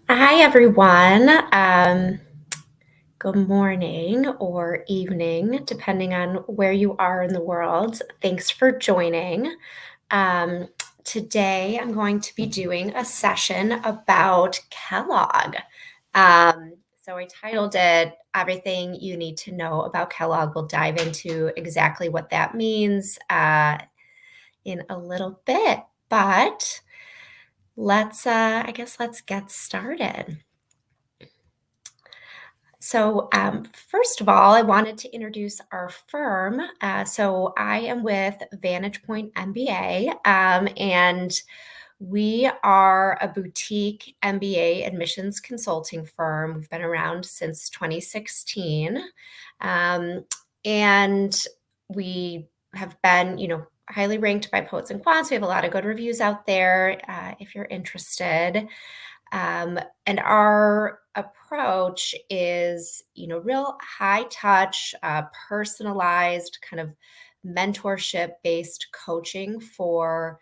Hi, everyone. Good morning or evening, depending on where you are in the world. Thanks for joining. Um, Today, I'm going to be doing a session about Kellogg. So I titled it Everything You Need to Know About Kellogg. We'll dive into exactly what that means in a little bit, but let's get started. So, first of all, I wanted to introduce our firm. So, I am with Vantage Point MBA, and we are a boutique MBA admissions consulting firm. We've been around since 2016, um, and we have been, highly ranked by Poets and Quants. We have a lot of good reviews out there if you're interested. And our approach is, real high touch, personalized kind of mentorship based coaching for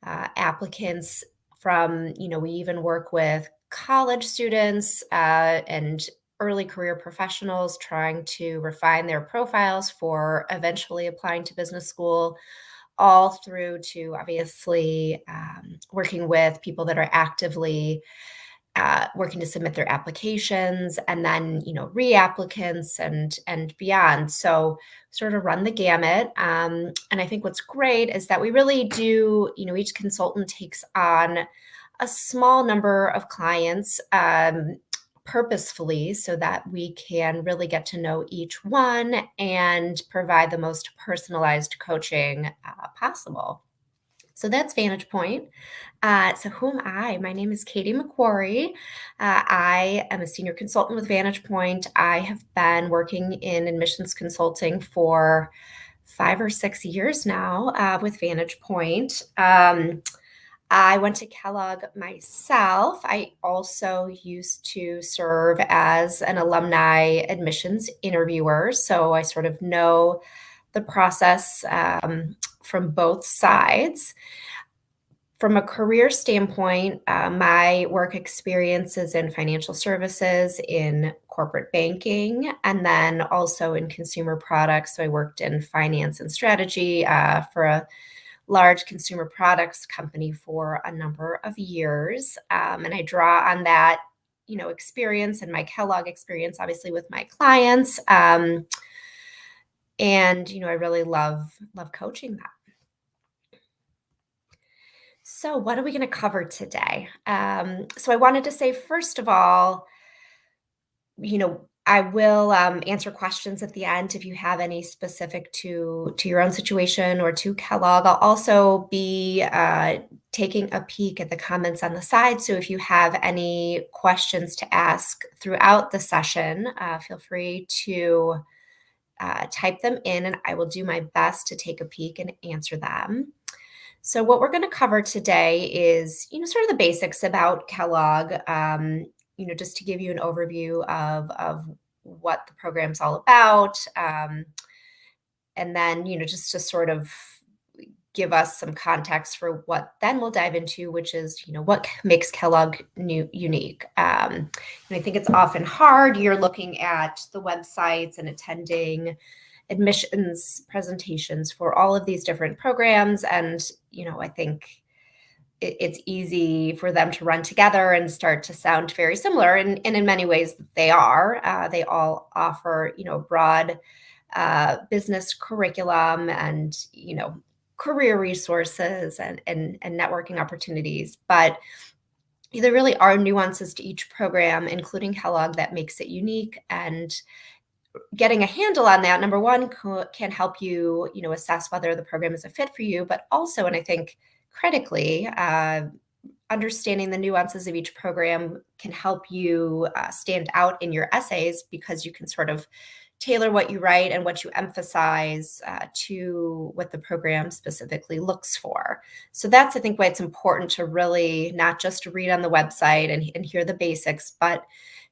applicants from, we even work with college students and early career professionals trying to refine their profiles for eventually applying to business school, all through to obviously working with people that are actively working to submit their applications, and then reapplicants and beyond. So sort of run the gamut. And I think what's great is that we really do. Each consultant takes on a small number of clients purposefully so that we can really get to know each one and provide the most personalized coaching possible. So that's Vantage Point. So who am I? My name is Katie McQuarrie. I am a senior consultant with Vantage Point. I have been working in admissions consulting for 5 or 6 years now with Vantage Point. I went to Kellogg myself. I also used to serve as an alumni admissions interviewer. So I sort of know the process from both sides. From a career standpoint, my work experience is in financial services, in corporate banking, and then also in consumer products. So I worked in finance and strategy for a large consumer products company for a number of years. And I draw on that, experience and my Kellogg experience, obviously with my clients. And I really love coaching them. So, what are we going to cover today? So, I wanted to say, first of all, I will answer questions at the end if you have any specific to your own situation or to Kellogg. I'll also be taking a peek at the comments on the side. So, if you have any questions to ask throughout the session, feel free to type them in, and I will do my best to take a peek and answer them. So what we're going to cover today is, sort of the basics about Kellogg, just to give you an overview of what the program's all about. And then, just to sort of give us some context for what then we'll dive into, which is, what makes Kellogg unique. And I think it's often hard. You're looking at the websites and attending admissions presentations for all of these different programs. And, I think it's easy for them to run together and start to sound very similar. And in many ways they are. They all offer, broad business curriculum and, career resources and networking opportunities. But there really are nuances to each program, including Kellogg, that makes it unique. And getting a handle on that, number one, can help you, assess whether the program is a fit for you, but also, and I think critically, understanding the nuances of each program can help you stand out in your essays, because you can sort of tailor what you write and what you emphasize to what the program specifically looks for. So that's, I think, why it's important to really not just read on the website and hear the basics, but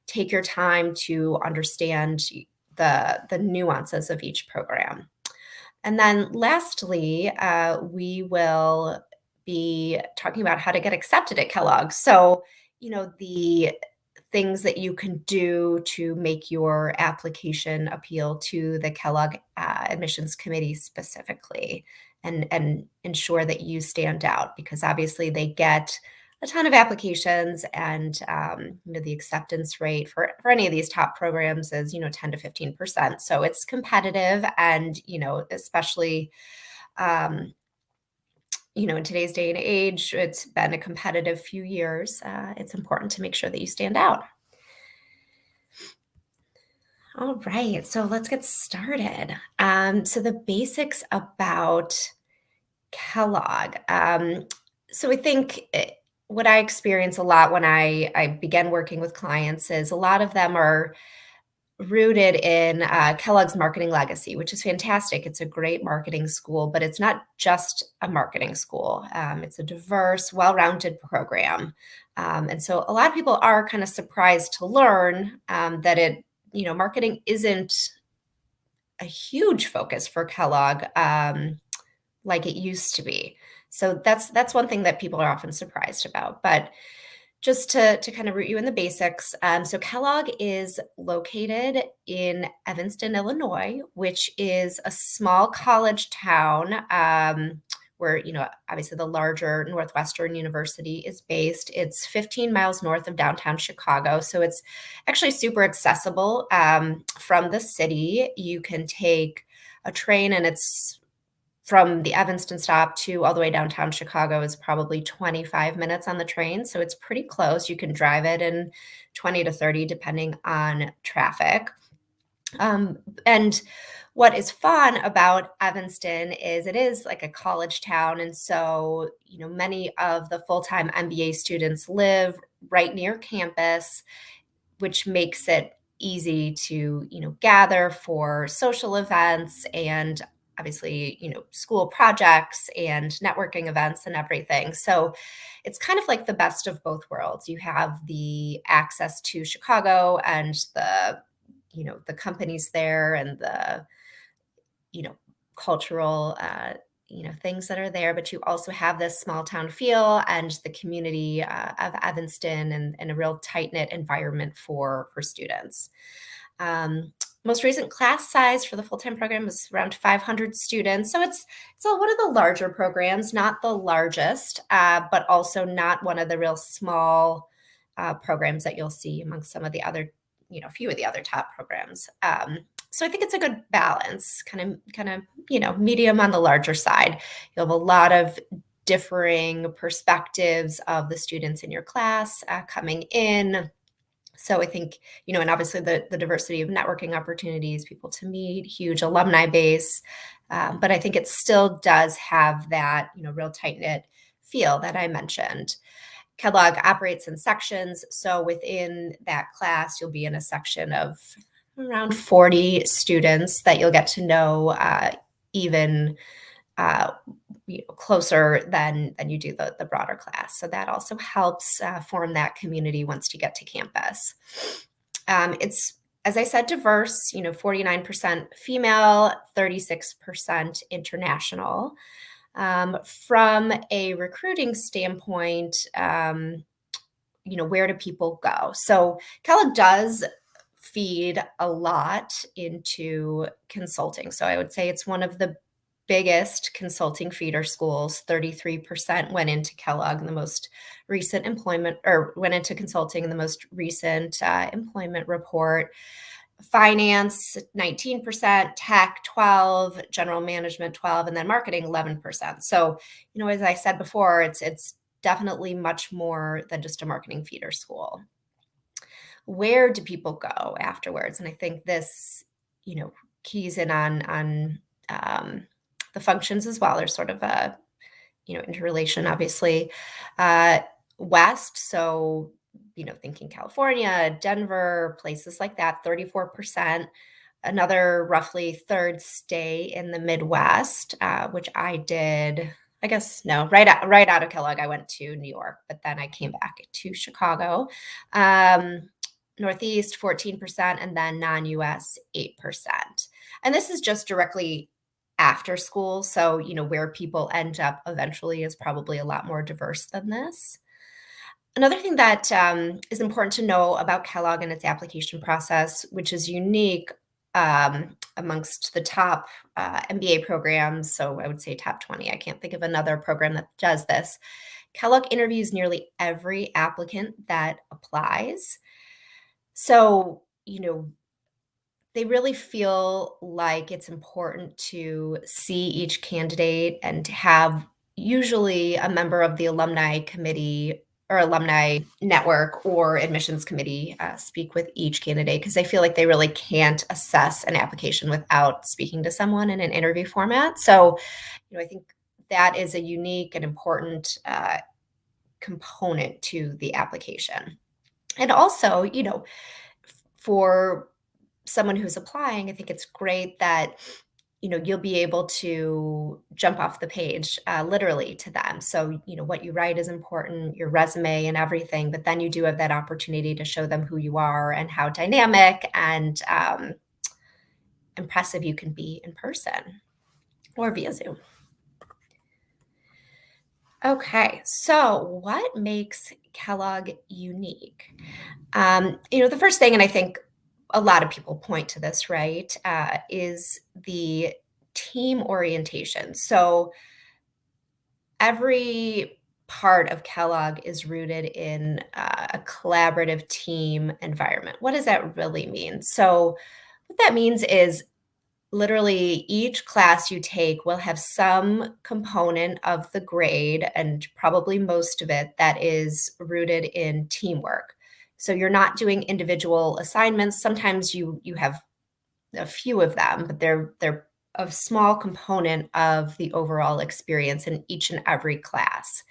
take your time to understand the nuances of each program. And then lastly, we will be talking about how to get accepted at Kellogg. So, the things that you can do to make your application appeal to the Kellogg admissions committee specifically, and ensure that you stand out, because obviously they get a ton of applications, and the acceptance rate for any of these top programs is 10 to 15%. So it's competitive, and especially um, in today's day and age, it's been a competitive few years. It's important to make sure that you stand out. All right, so let's get started. So the basics about Kellogg. So I think what I experience a lot when I began working with clients is a lot of them are rooted in Kellogg's marketing legacy, which is fantastic. It's a great marketing school, but it's not just a marketing school. It's a diverse, well-rounded program. And so a lot of people are kind of surprised to learn that marketing isn't a huge focus for Kellogg, like it used to be. So that's one thing that people are often surprised about. But just to kind of root you in the basics, so Kellogg is located in Evanston, Illinois, which is a small college town, where obviously the larger Northwestern University is based. It's 15 miles north of downtown Chicago, so it's actually super accessible from the city. You can take a train, and it's from the Evanston stop to all the way downtown Chicago is probably 25 minutes on the train. So it's pretty close. You can drive it in 20 to 30, depending on traffic. And what is fun about Evanston is it is like a college town. And so, many of the full-time MBA students live right near campus, which makes it easy to gather for social events, and obviously school projects and networking events and everything. So it's kind of like the best of both worlds. You have the access to Chicago and the companies there, and the you know cultural things that are there, but you also have this small town feel and the community of Evanston, and a real tight knit environment for students. Um, Most recent class size for the full time program was around 500 students, so it's one of the larger programs, not the largest, but also not one of the real small programs that you'll see amongst some of the other, few of the other top programs. So I think it's a good balance, kind of, medium on the larger side. You'll have a lot of differing perspectives of the students in your class coming in. So I think, and obviously the diversity of networking opportunities, people to meet, huge alumni base. But I think it still does have that, real tight knit feel that I mentioned. Kellogg operates in sections. So within that class, you'll be in a section of around 40 students that you'll get to know even uh, closer than you do the broader class. So that also helps form that community once you get to campus. It's, as I said, diverse, 49% female, 36% international. From a recruiting standpoint, where do people go? So Kellogg does feed a lot into consulting. So I would say it's one of the biggest consulting feeder schools. 33% went into Kellogg in the most recent employment, or went into consulting in the most recent employment report. Finance 19%, tech 12, general management 12, and then marketing 11%. So, as I said before, it's definitely much more than just a marketing feeder school. Where do people go afterwards? And I think this, keys in on the functions as well. There's sort of a interrelation, obviously. Uh, West, so thinking California, Denver, places like that, 34%. Another roughly third stay in the Midwest, which I did. I guess no, right out of Kellogg, I went to New York, but then I came back to Chicago. Northeast 14%, and then non-US 8%. And this is just directly after school. So, where people end up eventually is probably a lot more diverse than this. Another thing that is important to know about Kellogg and its application process, which is unique amongst the top MBA programs, so I would say top 20. I can't think of another program that does this. Kellogg interviews nearly every applicant that applies. So, they really feel like it's important to see each candidate and to have usually a member of the alumni committee or alumni network or admissions committee speak with each candidate because I feel like they really can't assess an application without speaking to someone in an interview format. So, I think that is a unique and important component to the application. And also, for someone who's applying, I think it's great that, you'll be able to jump off the page, literally to them. So, what you write is important, your resume and everything, but then you do have that opportunity to show them who you are and how dynamic and impressive you can be in person or via Zoom. Okay, so what makes Kellogg unique? The first thing, and I think a lot of people point to this, right, is the team orientation. So every part of Kellogg is rooted in a collaborative team environment. What does that really mean? So what that means is literally each class you take will have some component of the grade and probably most of it that is rooted in teamwork. So you're not doing individual assignments. Sometimes you have a few of them, but they're a small component of the overall experience in each and every class.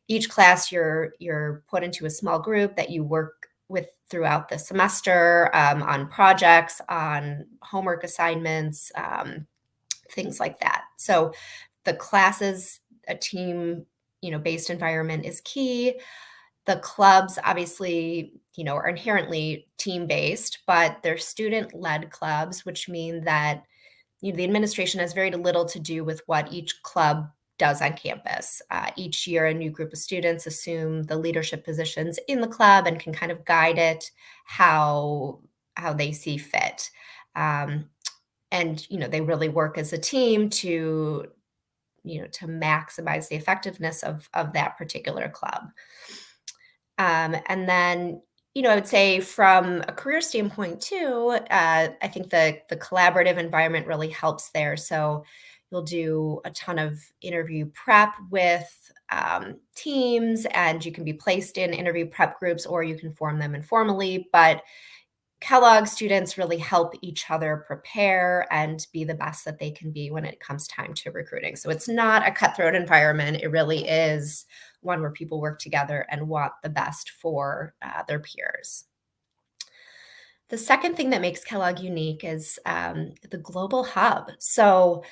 Each class you're put into a small group that you work with throughout the semester on projects, on homework assignments, things like that. So the classes, a team, based environment is key. The clubs obviously, are inherently team based, but they're student led clubs, which mean that the administration has very little to do with what each club does on campus. Each year, a new group of students assume the leadership positions in the club and can kind of guide it how they see fit. Um, and they really work as a team to maximize the effectiveness of that particular club. And then, I would say from a career standpoint too, I think the collaborative environment really helps there. So you'll do a ton of interview prep with teams, and you can be placed in interview prep groups or you can form them informally. But Kellogg students really help each other prepare and be the best that they can be when it comes time to recruiting. So it's not a cutthroat environment. It really is one where people work together and want the best for their peers. The second thing that makes Kellogg unique is the global hub. So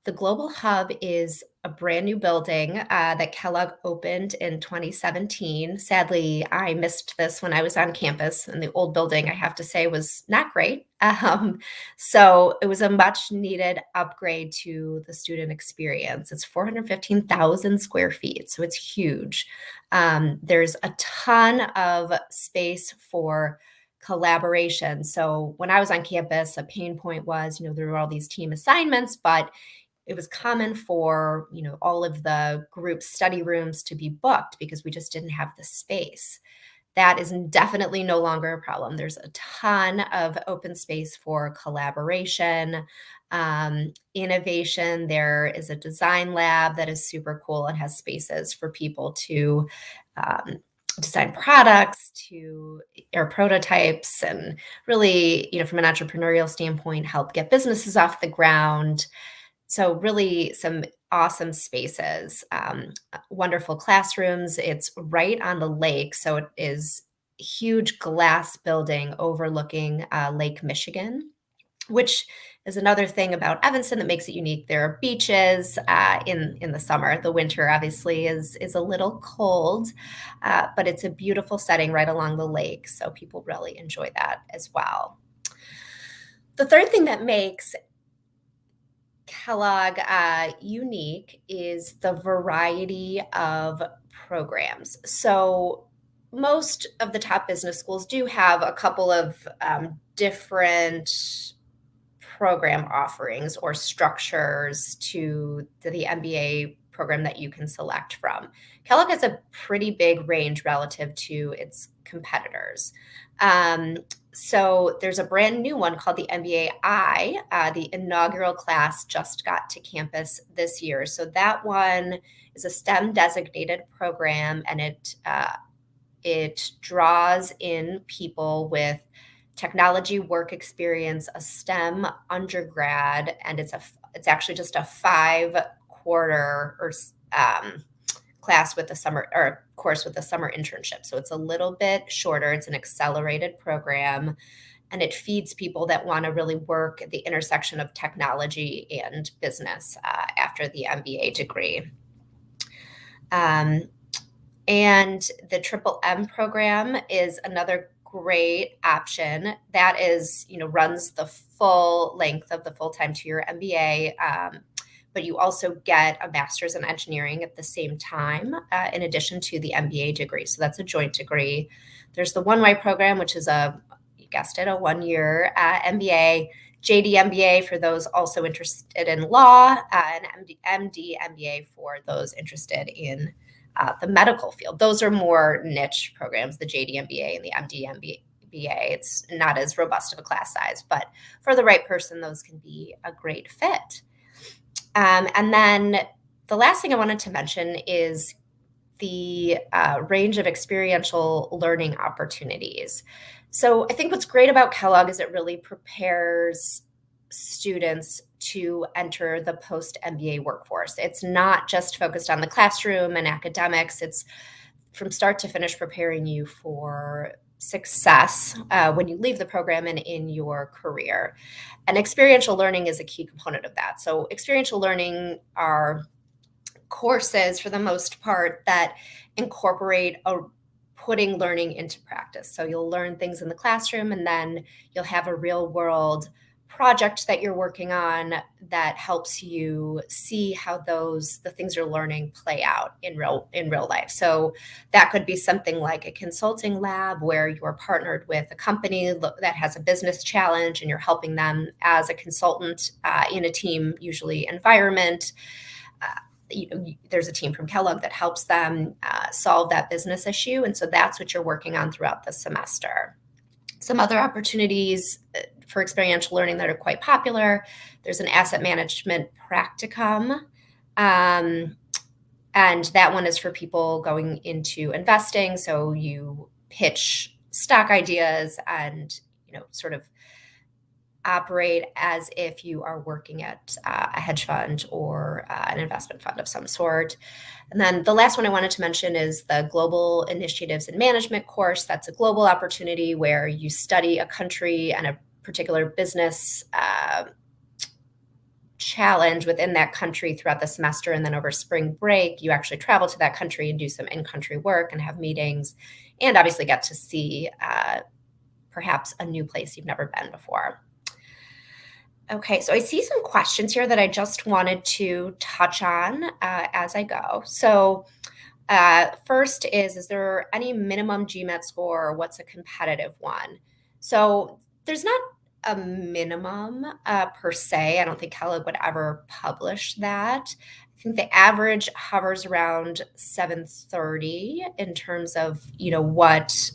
the Global Hub is a brand new building that Kellogg opened in 2017. Sadly, I missed this when I was on campus, and the old building, I have to say, was not great. So it was a much needed upgrade to the student experience. It's 415,000 square feet, so it's huge. There's a ton of space for collaboration. So when I was on campus, a pain point was, there were all these team assignments, but it was common for, all of the group study rooms to be booked because we just didn't have the space. That is definitely no longer a problem. There's a ton of open space for collaboration, innovation. There is a design lab that is super cool and has spaces for people to design products or prototypes and really, from an entrepreneurial standpoint, help get businesses off the ground. So really some awesome spaces, wonderful classrooms. It's right on the lake. So it is a huge glass building overlooking Lake Michigan, which is another thing about Evanston that makes it unique. There are beaches in the summer. The winter obviously is a little cold, but it's a beautiful setting right along the lake. So people really enjoy that as well. The third thing that makes Kellogg unique is the variety of programs. So most of the top business schools do have a couple of different program offerings or structures to the MBA program that you can select from. Kellogg has a pretty big range relative to its competitors. Um, so there's a brand new one called the MBA. The inaugural class just got to campus this year. So that one is a STEM designated program, and it draws in people with technology work experience, a STEM undergrad, and it's actually just a 5 quarter or class with a summer or course with a summer internship. So it's a little bit shorter. It's an accelerated program, and it feeds people that want to really work at the intersection of technology and business after the MBA degree. And the Triple M program is another great option that is, runs the full length of the full-time 2-year MBA. But you also get a master's in engineering at the same time, in addition to the MBA degree. So that's a joint degree. There's the 1Y program, which is you guessed it, a 1-year MBA. JD MBA for those also interested in law, and MD MBA for those interested in the medical field. Those are more niche programs, the JD MBA and the MD MBA. It's not as robust of a class size, but for the right person, those can be a great fit. And then the last thing I wanted to mention is the range of experiential learning opportunities. So I think what's great about Kellogg is it really prepares students to enter the post-MBA workforce. It's not just focused on the classroom and academics. It's from start to finish preparing you for success when you leave the program and in your career. And experiential learning is a key component of that. So experiential learning are courses, for the most part, that incorporate putting learning into practice. So you'll learn things in the classroom, and then you'll have a real world project that you're working on that helps you see how the things you're learning play out in real life. So that could be something like a consulting lab where you're partnered with a company that has a business challenge, and you're helping them as a consultant in a team, usually environment. There's a team from Kellogg that helps them solve that business issue. And so that's what you're working on throughout the semester. Some other opportunities for experiential learning that are quite popular. There's an asset management practicum. And that one is for people going into investing. So you pitch stock ideas and, sort of operate as if you are working at a hedge fund or an investment fund of some sort. And then the last one I wanted to mention is the Global Initiatives and Management course. That's a global opportunity where you study a country and a particular business challenge within that country throughout the semester. And then over spring break, you actually travel to that country and do some in-country work and have meetings, and obviously get to see perhaps a new place you've never been before. Okay, so I see some questions here that I just wanted to touch on as I go. So first is there any minimum GMAT score, or what's a competitive one? So there's not a minimum per se. I don't think Kellogg would ever publish that. I think the average hovers around 730 in terms of, what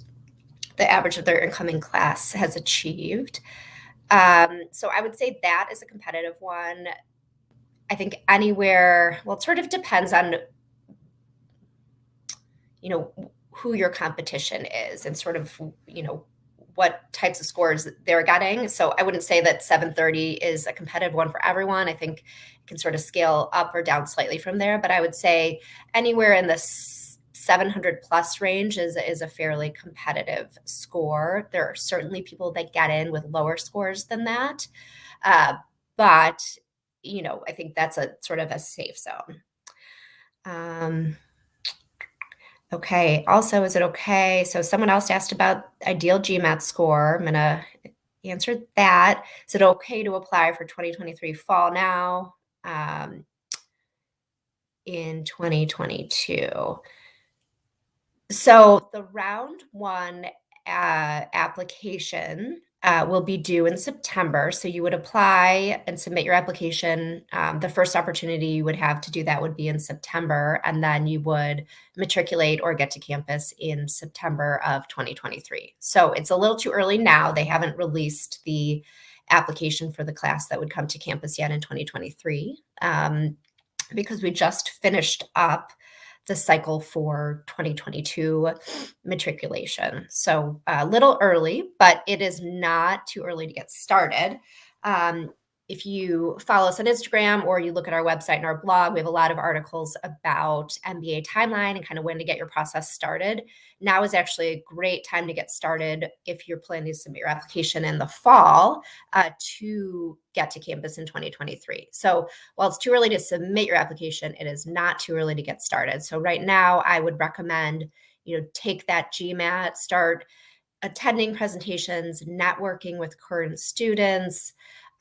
the average of their incoming class has achieved. So I would say that is a competitive one. I think anywhere, well, it sort of depends on, who your competition is and sort of, what types of scores they're getting. So I wouldn't say that 730 is a competitive one for everyone. I think it can sort of scale up or down slightly from there, but I would say anywhere in the 700 plus range is a fairly competitive score. There are certainly people that get in with lower scores than that. But, I think that's a sort of a safe zone. Okay. Also, is it okay? So someone else asked about ideal GMAT score. I'm going to answer that. Is it okay to apply for 2023 fall now? in 2022. So the round one application will be due in September. So you would apply and submit your application. The first opportunity you would have to do that would be in September, and then you would matriculate or get to campus in September of 2023. So it's a little too early now. They haven't released the application for the class that would come to campus yet in 2023, because we just finished up the cycle for 2022 matriculation. So a little early, but it is not too early to get started. If you follow us on Instagram or you look at our website and our blog, we have a lot of articles about MBA timeline and kind of when to get your process started. Now is actually a great time to get started if you're planning to submit your application in the fall to get to campus in 2023. So while it's too early to submit your application, it is not too early to get started. So right now, I would recommend, take that GMAT, start attending presentations, networking with current students,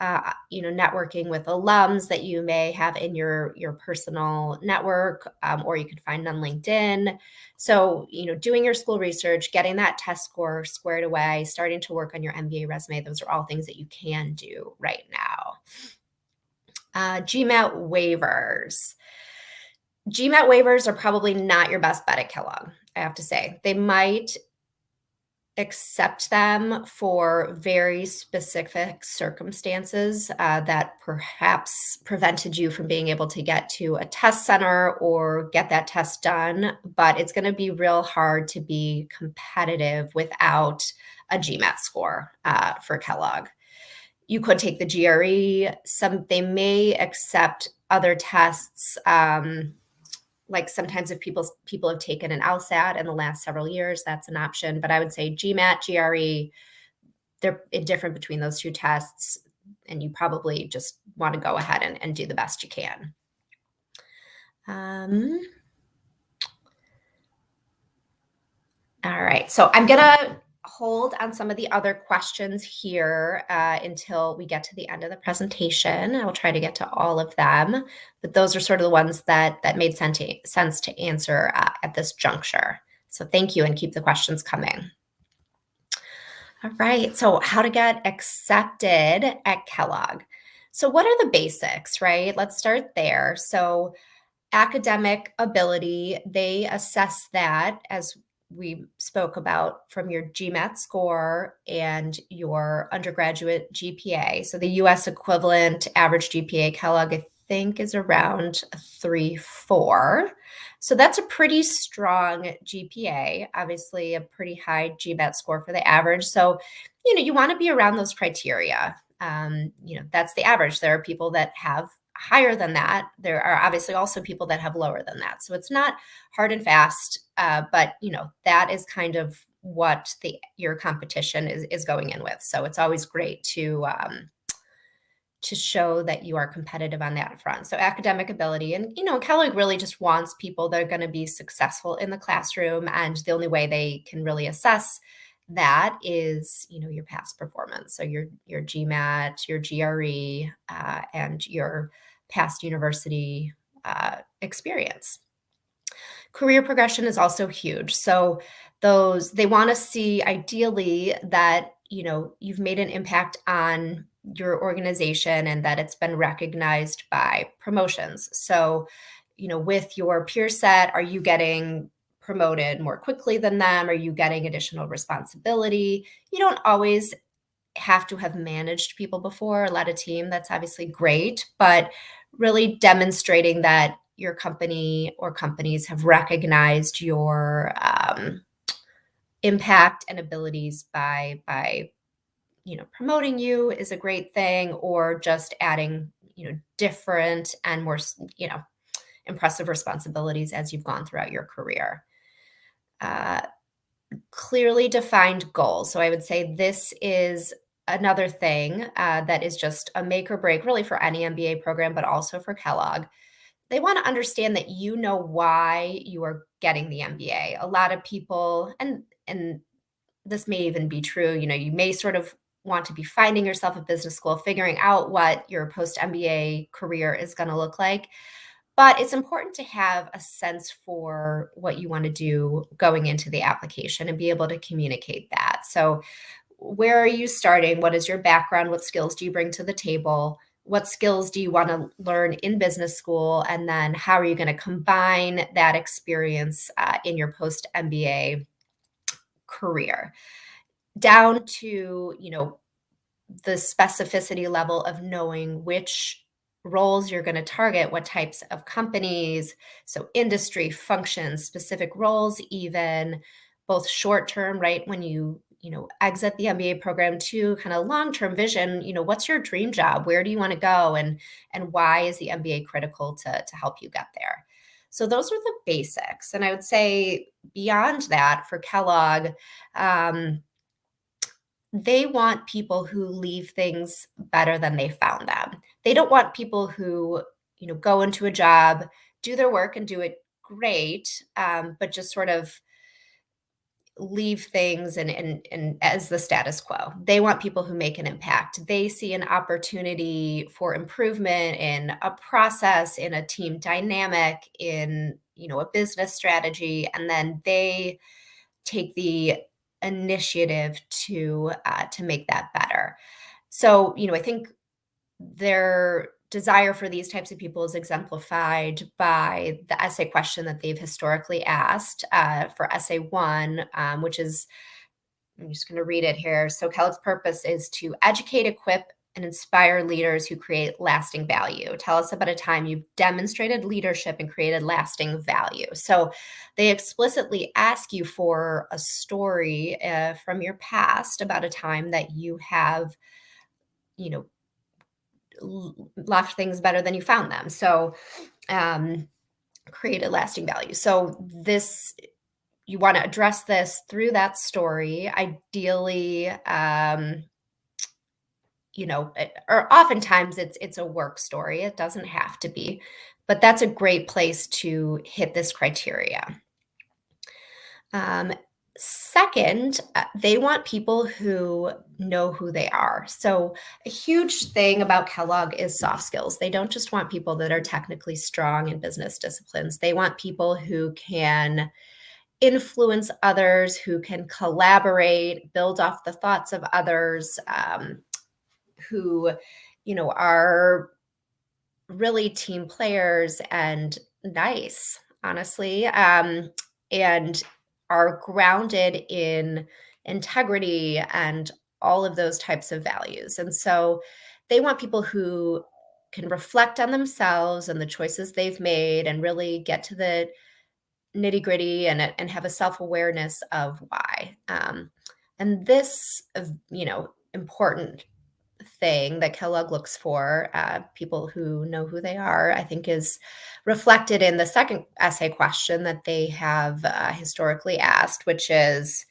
networking with alums that you may have in your personal network, or you could find on LinkedIn. So, doing your school research, getting that test score squared away, starting to work on your MBA resume, those are all things that you can do right now. GMAT waivers. GMAT waivers are probably not your best bet at Kellogg, I have to say. They might accept them for very specific circumstances that perhaps prevented you from being able to get to a test center or get that test done. But it's going to be real hard to be competitive without a GMAT score for Kellogg. You could take the GRE. They may accept other tests. Like sometimes if people have taken an LSAT in the last several years, that's an option. But I would say GMAT, GRE, they're indifferent between those two tests, and you probably just want to go ahead and do the best you can. All right, so I'm gonna hold on some of the other questions here until we get to the end of the presentation. I will try to get to all of them, but those are sort of the ones that made sense to answer at this juncture. So thank you, and keep the questions coming. All right, so how to get accepted at Kellogg. So what are the basics, right? Let's start there. So academic ability, they assess that, as we spoke about, from your GMAT score and your undergraduate GPA. So the US equivalent average GPA Kellogg, I think, is around 3.4. So that's a pretty strong GPA, obviously a pretty high GMAT score for the average. So, you want to be around those criteria. That's the average. There are people that have higher than that. There are obviously also people that have lower than that. So it's not hard and fast, but that is kind of what your competition is going in with. So it's always great to show that you are competitive on that front. So academic ability, and Kellogg really just wants people that are going to be successful in the classroom, and the only way they can really assess that is your past performance. So your GMAT, your GRE, and your past university experience. Career progression is also huge. So they want to see ideally that you've made an impact on your organization and that it's been recognized by promotions. So with your peer set, are you getting promoted more quickly than them? Are you getting additional responsibility? You don't always have to have managed people before, led a team. That's obviously great, but really demonstrating that your company or companies have recognized your impact and abilities by promoting you is a great thing, or just adding different and more impressive responsibilities as you've gone throughout your career. Clearly defined goals. So I would say this is another thing that is just a make or break really for any MBA program, but also for Kellogg. They want to understand that why you are getting the MBA. A lot of people, and this may even be true, you may sort of want to be finding yourself a business school, figuring out what your post MBA career is going to look like. But it's important to have a sense for what you want to do going into the application and be able to communicate that. So, where are you starting? What is your background? What skills do you bring to the table? What skills do you want to learn in business school? And then how are you going to combine that experience in your post MBA career? Down to, the specificity level of knowing which roles you're going to target, what types of companies, so industry, functions, specific roles, even both short term, right? When you exit the MBA program to kind of long-term vision, what's your dream job? Where do you want to go? And why is the MBA critical to help you get there? So those are the basics. And I would say beyond that for Kellogg, they want people who leave things better than they found them. They don't want people who, go into a job, do their work and do it great, but just sort of leave things and as the status quo. They want people who make an impact. They see an opportunity for improvement in a process, in a team dynamic, in, a business strategy, and then they take the initiative to make that better. So, I think their desire for these types of people is exemplified by the essay question that they've historically asked for essay one, which is, I'm just going to read it here. So, Kellogg's purpose is to educate, equip, and inspire leaders who create lasting value. Tell us about a time you've demonstrated leadership and created lasting value. So, they explicitly ask you for a story from your past about a time that you have, you know, left things better than you found them. So, um, created lasting value. So, this you want to address this through that story, ideally. Or oftentimes it's a work story. It doesn't have to be, but that's a great place to hit this criteria. Um, Second, they want people who know who they are. So, a huge thing about Kellogg is soft skills. They don't just want people that are technically strong in business disciplines. They want people who can influence others, who can collaborate, build off the thoughts of others, who, are really team players and nice, honestly, and are grounded in integrity and all of those types of values. And so they want people who can reflect on themselves and the choices they've made and really get to the nitty gritty and have a self awareness of why. And this, important thing that Kellogg looks for, people who know who they are, I think is reflected in the second essay question that they have historically asked, which is,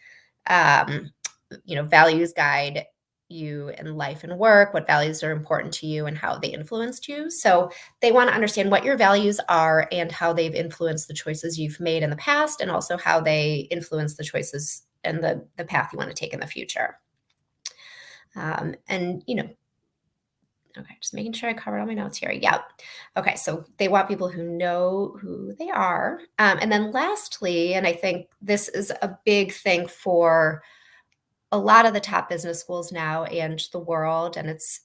um, values guide you in life and work, what values are important to you and how they influenced you. So they want to understand what your values are and how they've influenced the choices you've made in the past, and also how they influence the choices and the path you want to take in the future. And, okay, just making sure I covered all my notes here. Yep. Okay, so they want people who know who they are. And then lastly, and I think this is a big thing for a lot of the top business schools now and the world, and it's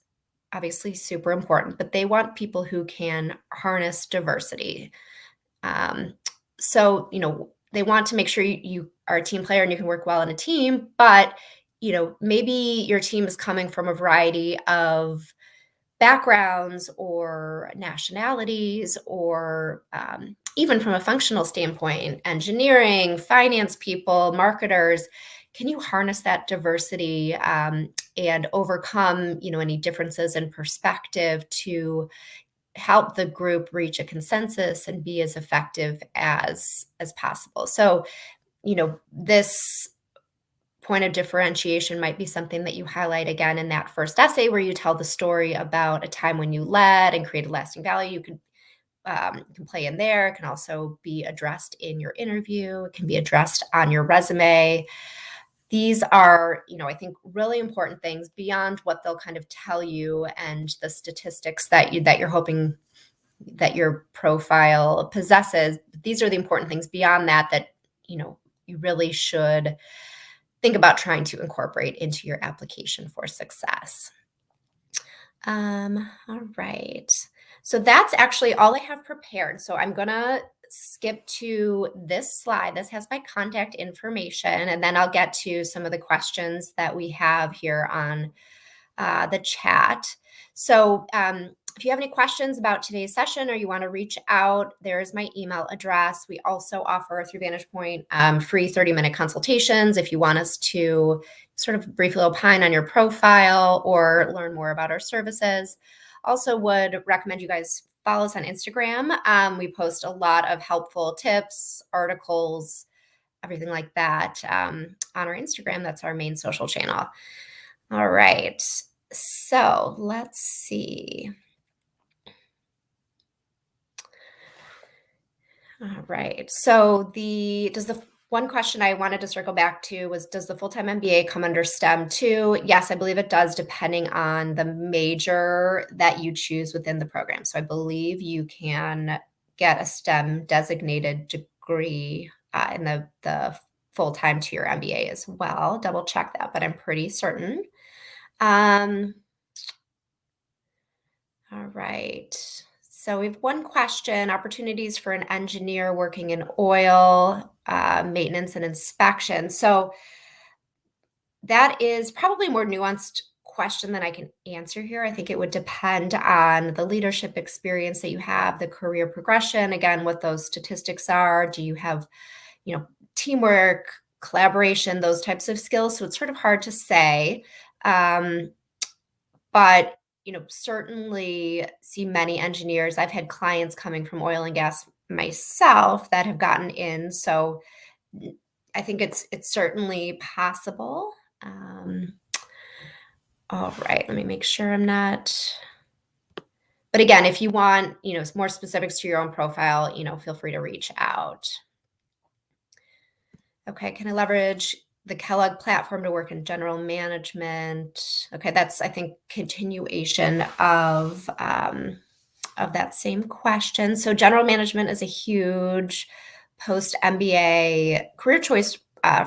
obviously super important, but they want people who can harness diversity. Um, so, they want to make sure you are a team player and you can work well in a team, but, maybe your team is coming from a variety of backgrounds or nationalities, or even from a functional standpoint, engineering, finance people, marketers. Can you harness that diversity and overcome, any differences in perspective to help the group reach a consensus and be as effective as possible? So, this point of differentiation might be something that you highlight again in that first essay, where you tell the story about a time when you led and created lasting value. You can play in there. It can also be addressed in your interview. It can be addressed on your resume. these are, I think really important things beyond what they'll kind of tell you and the statistics that you're hoping that your profile possesses. These are the important things beyond that you really should think about trying to incorporate into your application for success. All right. So that's actually all I have prepared. So I'm gonna skip to this slide. This has my contact information, and then I'll get to some of the questions that we have here on the chat. So if you have any questions about today's session or you want to reach out, there's my email address. We also offer through VantagePoint free 30-minute consultations if you want us to sort of briefly opine on your profile or learn more about our services. Also would recommend you guys follow us on Instagram. We post a lot of helpful tips, articles, everything like that on our Instagram. That's our main social channel. All right. So let's see. All right. So one question I wanted to circle back to was, does the full-time MBA come under STEM too? Yes, I believe it does, depending on the major that you choose within the program. So I believe you can get a STEM designated degree in the full-time to your MBA as well. Double check that, but I'm pretty certain. All right. So we have one question: opportunities for an engineer working in oil, maintenance and inspection. So that is probably a more nuanced question than I can answer here. I think it would depend on the leadership experience that you have, the career progression, again, what those statistics are. Do you have, teamwork, collaboration, those types of skills? So it's sort of hard to say. But certainly see many engineers. I've had clients coming from oil and gas myself that have gotten in. So I think it's certainly possible. All right, let me make sure I'm not. But again, if you want, more specifics to your own profile, feel free to reach out. Okay, can I leverage the Kellogg platform to work in general management? Okay, that's, I think, continuation of that same question. So general management is a huge post-MBA career choice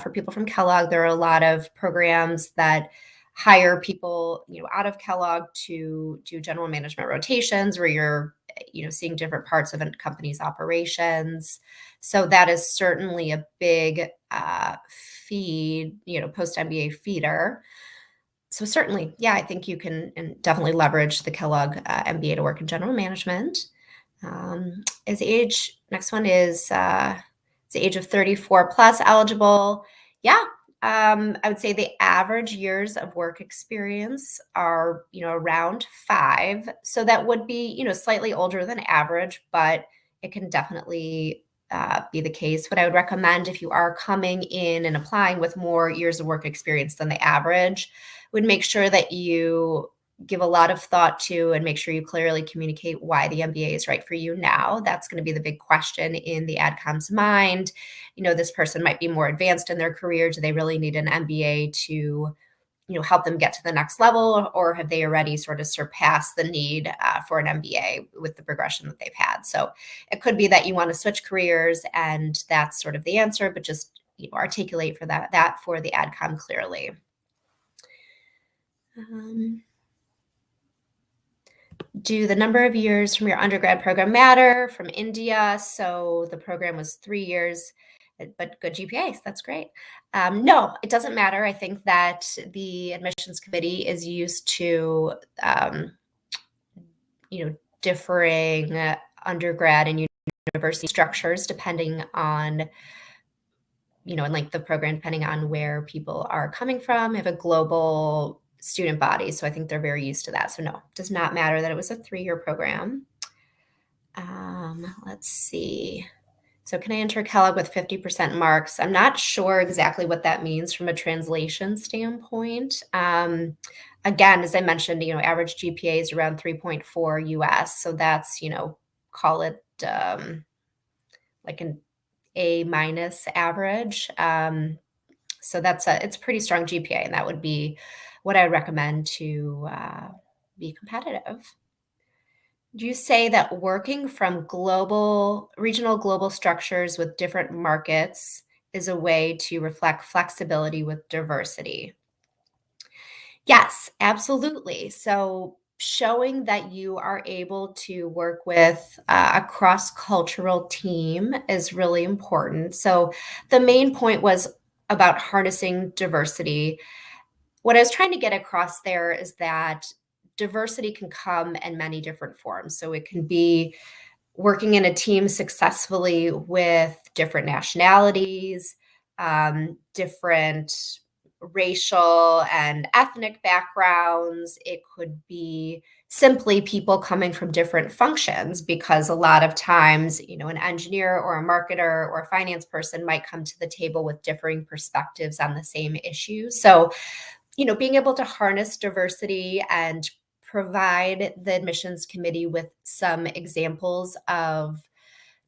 for people from Kellogg. There are a lot of programs that hire people, out of Kellogg to do general management rotations where you're, seeing different parts of a company's operations. So that is certainly a big feed, post-MBA feeder. So certainly, yeah, I think you can definitely leverage the Kellogg MBA to work in general management. Next one is the age of 34 plus eligible. Yeah, I would say the average years of work experience are, around 5. So that would be, slightly older than average, but it can definitely be the case. What I would recommend if you are coming in and applying with more years of work experience than the average, would make sure that you give a lot of thought to and make sure you clearly communicate why the MBA is right for you now. That's going to be the big question in the AdCom's mind. This person might be more advanced in their career. Do they really need an MBA to, help them get to the next level, or have they already sort of surpassed the need for an MBA with the progression that they've had? So it could be that you want to switch careers, and that's sort of the answer, but just articulate for that for the AdCom clearly. Do the number of years from your undergrad program matter? From India, so the program was 3 years, but good GPAs. That's great. No, it doesn't matter. I think that the admissions committee is used to, differing undergrad and university structures depending on, and length of program, depending on where people are coming from. They have a global student body, so I think they're very used to that. So no, it does not matter that it was a 3-year program. Let's see. So can I enter Kellogg with 50% marks? I'm not sure exactly what that means from a translation standpoint. Again, as I mentioned, average GPA is around 3.4 US. So that's, call it like an A- average. So it's a pretty strong GPA, and that would be what I would recommend to be competitive. Do you say that working from regional global structures with different markets is a way to reflect flexibility with diversity? Yes, absolutely. So showing that you are able to work with a cross-cultural team is really important. So the main point was about harnessing diversity. What I was trying to get across there is that diversity can come in many different forms. So it can be working in a team successfully with different nationalities, different racial and ethnic backgrounds. It could be simply people coming from different functions, because a lot of times, an engineer or a marketer or a finance person might come to the table with differing perspectives on the same issue. So, being able to harness diversity and provide the admissions committee with some examples of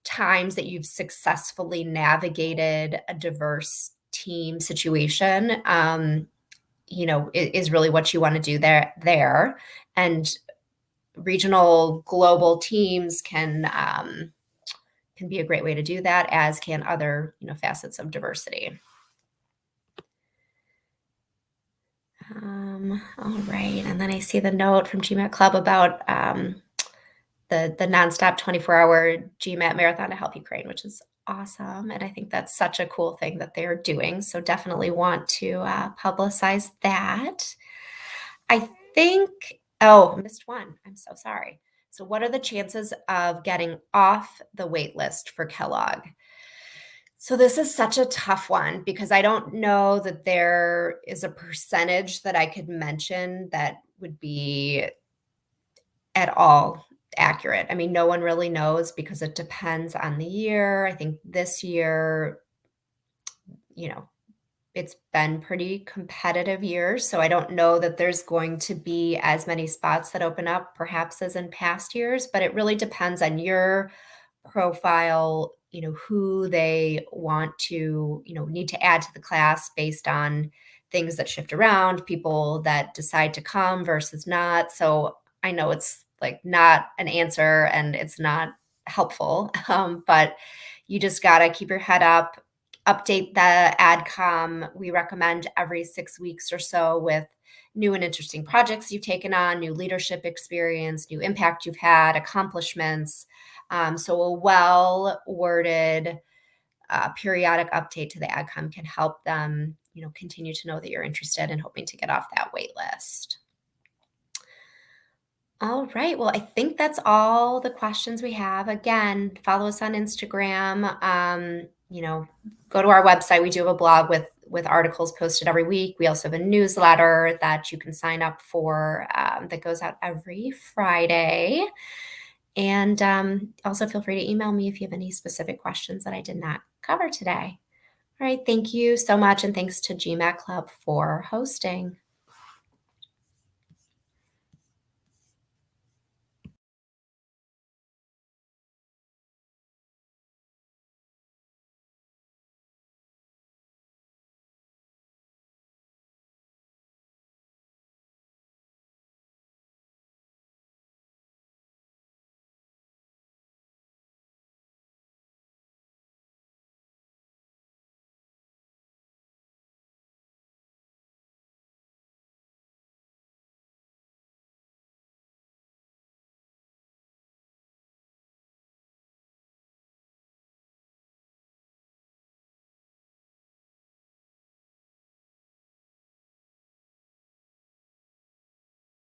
times that you've successfully navigated a diverse team situation, is really what you want to do there. And regional global teams can be a great way to do that, as can other, facets of diversity. All right. And then I see the note from GMAT Club about the nonstop 24-hour GMAT marathon to help Ukraine, which is awesome. And I think that's such a cool thing that they're doing. So definitely want to publicize that. I think, oh, I missed one. I'm so sorry. So, what are the chances of getting off the wait list for Kellogg? So this is such a tough one, because I don't know that there is a percentage that I could mention that would be at all accurate. I mean, no one really knows, because it depends on the year. I think this year, you know, it's been pretty competitive years, so I don't know that there's going to be as many spots that open up perhaps as in past years, but it really depends on your profile, who they want to, need to add to the class based on things that shift around, people that decide to come versus not. So I know it's like not an answer and it's not helpful, but you just got to keep your head up, update the AdCom. We recommend every 6 weeks or so with new and interesting projects you've taken on, new leadership experience, new impact you've had, accomplishments. So a well-worded periodic update to the AdCom can help them, continue to know that you're interested and hoping to get off that wait list. All right. Well, I think that's all the questions we have. Again, follow us on Instagram. Go to our website. We do have a blog with articles posted every week. We also have a newsletter that you can sign up for, that goes out every Friday. And also feel free to email me if you have any specific questions that I did not cover today. All right. Thank you so much. And thanks to GMAT Club for hosting.